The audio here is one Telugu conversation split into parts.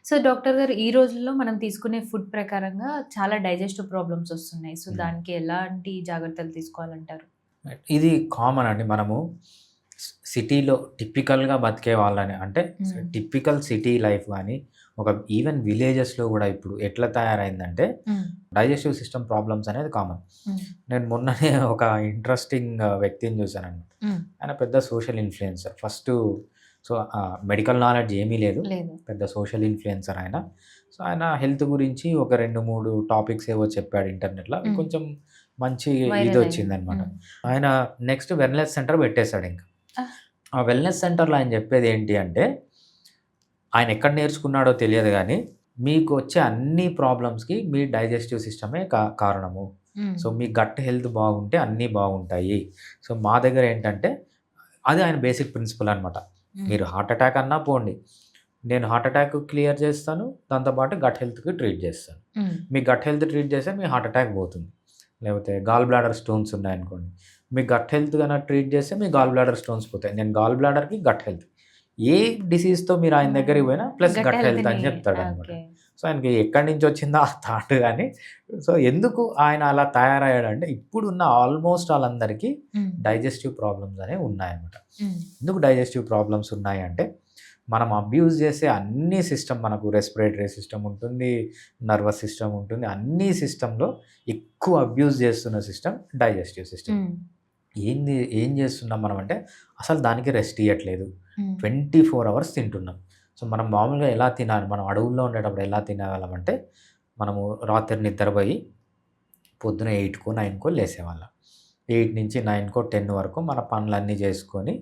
సో, డాక్టర్ గారు ఈ రోజుల్లో మనం తీసుకునే ఫుడ్ ప్రకారంగా చాలా డైజెస్టివ్ ప్రాబ్లమ్స్ వస్తున్నాయి. సో, హ్మ్. దానికి ఎలాంటి జాగ్రత్తలు తీసుకోవాలంటారు? ఇది కామన్ అండి. మనము సిటీలో టిపికల్‌గా బతికే వాళ్ళని అంటే హ్మ్. టిపికల్ సిటీ లైఫ్ గాని, ఒక ఈవెన్ విలేజెస్‌లో గూడా ఇప్పుడు ఎట్లా తయారైందంటే హ్మ్. డైజెస్టివ్ సిస్టమ్ ప్రాబ్లమ్స్ అనేది కామన్. హ్మ్. నేను మొన్ననే ఒక ఇంట్రెస్టింగ్ వ్యక్తిని చూసానన్నమాట. హ్మ్. ఆయన పెద్ద social influencer. So, medical knowledge ఏమీ లేదు. లేదు. పెద్ద సోషల్ ఇన్‌ఫ్లుయెన్సర్ ఆయన. సో, ఆయన హెల్త్ గురించి ఒక 2, 3 టాపిక్స్ ఏవో చెప్పాడు ఇంటర్నెట్‌లో. అవి హ్మ్. కొంచెం మంచి వైరల్ అయింది. ఇదొచ్చిందన్నమాట. హ్మ్. ఆయన నెక్స్ట్ వెల్‌నెస్ సెంటర్ పెట్టేసాడింక. ఆహ్! ఆ వెల్‌నెస్ సెంటర్‌లో ఆయన చెప్పేదేంటి అంటే, ఆయన ఎక్కడ నేర్చుకున్నాడో తెలియదు గానీ, మీకొచ్చే అన్ని ప్రాబ్లమ్స్‌కి మీ డైజెస్టివ్ సిస్టమే కారణము. హ్మ్. సో, మీ గట్ హెల్త్ బాగుంటే అన్నీ బాగుంటాయి. సో, మా దగ్గరేంటంటే అది ఆయన బేసిక్ ప్రిన్సిపల్ అనమాట. హ్మ్. మీరు హార్ట్ అటాక్ అన్నా పోండి. నేను హార్ట్ అటాక్ క్లియర్ చేస్తాను. దాంతో పాటు గట్ హెల్త్‌కి ట్రీట్ చేస్తాను. హ్మ్. మీ గట్ హెల్త్ ట్రీట్ చేస్తే మీ హార్ట్ అటాక్ పోతుంది. లేకపోతే గాల్ బ్లాడర్ స్టోన్స్ ఉన్నాయనుకోండి. మీ గట్ హెల్త్ గన ట్రీట్ చేస్తే మీ గాల్ బ్లాడర్ స్టోన్స్ పోతాయి. నేను గాల్ బ్లాడర్‌కి గట్ హెల్త్. ఏ డిసీజ్‌తో మీరు ఆయన హ్మ్. దగ్గరికి పోయినా ప్లస్ గట్ గట్ హెల్త్ హెల్త్‌ని అని చెప్తాడనమాట. ఓకే. సో, ఆయనకి ఎక్కడి నుంచి వచ్చిందో ఆ థాట్ గాని, సో, ఎందుకు ఆయన అలా తయారయ్యాడంటే ఇప్పుడున్న ఆల్‌మోస్ట్ ఆళ్ళందరికీ హ్మ్. డైజెస్టివ్ ప్రాబ్లమ్స్ అనేవి ఉన్నాయన్నమాట. హ్మ్. ఎందుకు డైజెస్టివ్ ప్రాబ్లమ్స్ ఉన్నాయంటే, మనం అబ్యూజ్ చేసే అన్ని సిస్టమ్ మనకు రెస్పిరేటరీ సిస్టమ్ ఉంటుంది, నర్వస్ సిస్టమ్ ఉంటుంది. అన్ని సిస్టమ్‌లో ఎక్కువ అబ్యూజ్ చేస్తున్న సిస్టమ్ డైజెస్టివ్ సిస్టమ్. హ్మ్. ఏం చేస్తున్నాం మనం అంటే, అసలు దానికి రెస్ట్ ఇయ్యట్లేదు. హ్మ్. 24 అవర్స్ తింటున్నాం. సో, మనం మామూలుగా ఎలా తినాలి? మనం అడవుల్లో ఉండేటప్పుడు ఎలా తినేవాళ్ళమంటే, మనము రాత్రి నిద్రపోయి పొద్దున 8కో, 9కో లేసేవాళ్ళం. 8-9కో, 10 వరకు మన పనులన్నీ చేసుకొని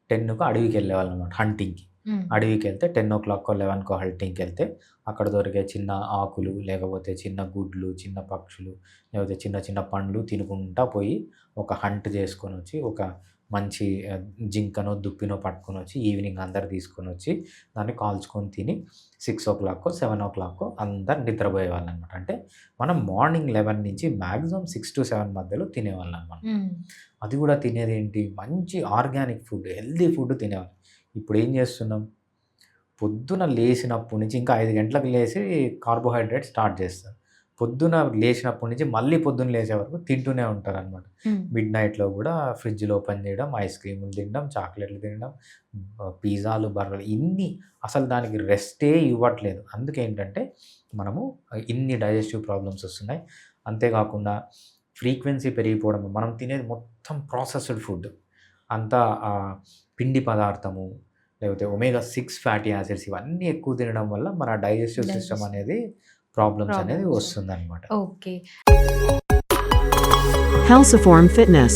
10కు అడవికెళ్ళేవాళ్ళమన్నమాట హంటింగ్‌కి. హ్మ్. అడవికెళ్తే 10:00కో, 11కో హంటింగ్‌కెళ్తే అక్కడ దొరికే చిన్న ఆకులు, లేకపోతే చిన్న గుడ్లు, చిన్న పక్షులు, లేకపోతే చిన్న చిన్న పండ్లు తినుకుంటా పోయి ఒక హంట్ చేసుకొనొచ్చి ఒక మంచి జింకనో, దుప్పినో పట్టుకొనొచ్చి ఈవినింగ్ అందరూ తీసుకొనొచ్చి దాన్ని కాల్చుకొని తిని 6:00కో, 7:00కో అందరూ నిద్రపోయేవాళ్ళనమాట. అంటే మనం మార్నింగ్ 11 నుంచి మాక్సిమం 6-7 మధ్యలో తినేవాళ్ళం మనం. హ్మ్. అది కూడా తినేదేంటి మంచి ఆర్గానిక్ ఫుడ్, హెల్తీ ఫుడ్ తినేవాళ్ళం. ఇప్పుడేం చేస్తున్నాం? పొద్దున లేసినప్పటి నుంచి ఇంకా 5 గంటలకు లేసి కార్బోహైడ్రేట్ స్టార్ట్ చేస్తారు. పొద్దున లేచినప్పటి నుంచి మళ్ళీ పొద్దున్న లేసే వరకు తింటూనే ఉంటారనమాట. హ్మ్. మిడ్‌నైట్‌లో గూడా ఫ్రిడ్జ్‌లు ఓపెన్ చేయడం, ఐస్ క్రీములు తినడం, చాక్లెట్‌లు తినడం, పిజ్జాలు, బర్గర్‌లు ఇన్ని అసలు దానికి రెస్టే ఇవ్వట్లేదు. అందుకేంటంటే మనము ఇన్ని డైజెస్టివ్ ప్రాబ్లమ్స్ వస్తున్నాయి. అంతేకాకుండా ఫ్రీక్వెన్సీ పెరిగిపోవడం. మనం తినేది మొత్తం ప్రాసెస్డ్ ఫుడ్. అంతా పిండి పదార్థము, లేకపోతే ఒమేగా 6 ఫ్యాటీ యాసిడ్స్ ఇవన్నీ ఎక్కువ తినడం వల్ల మన డైజెస్టివ్ సిస్టమ్ డైజెస్ట్ అనేది ప్రాబ్లమ్స్ అనేది ప్రాబ్లమ్స్. వస్తుందనమాట. ఓకే. Halciform Fitness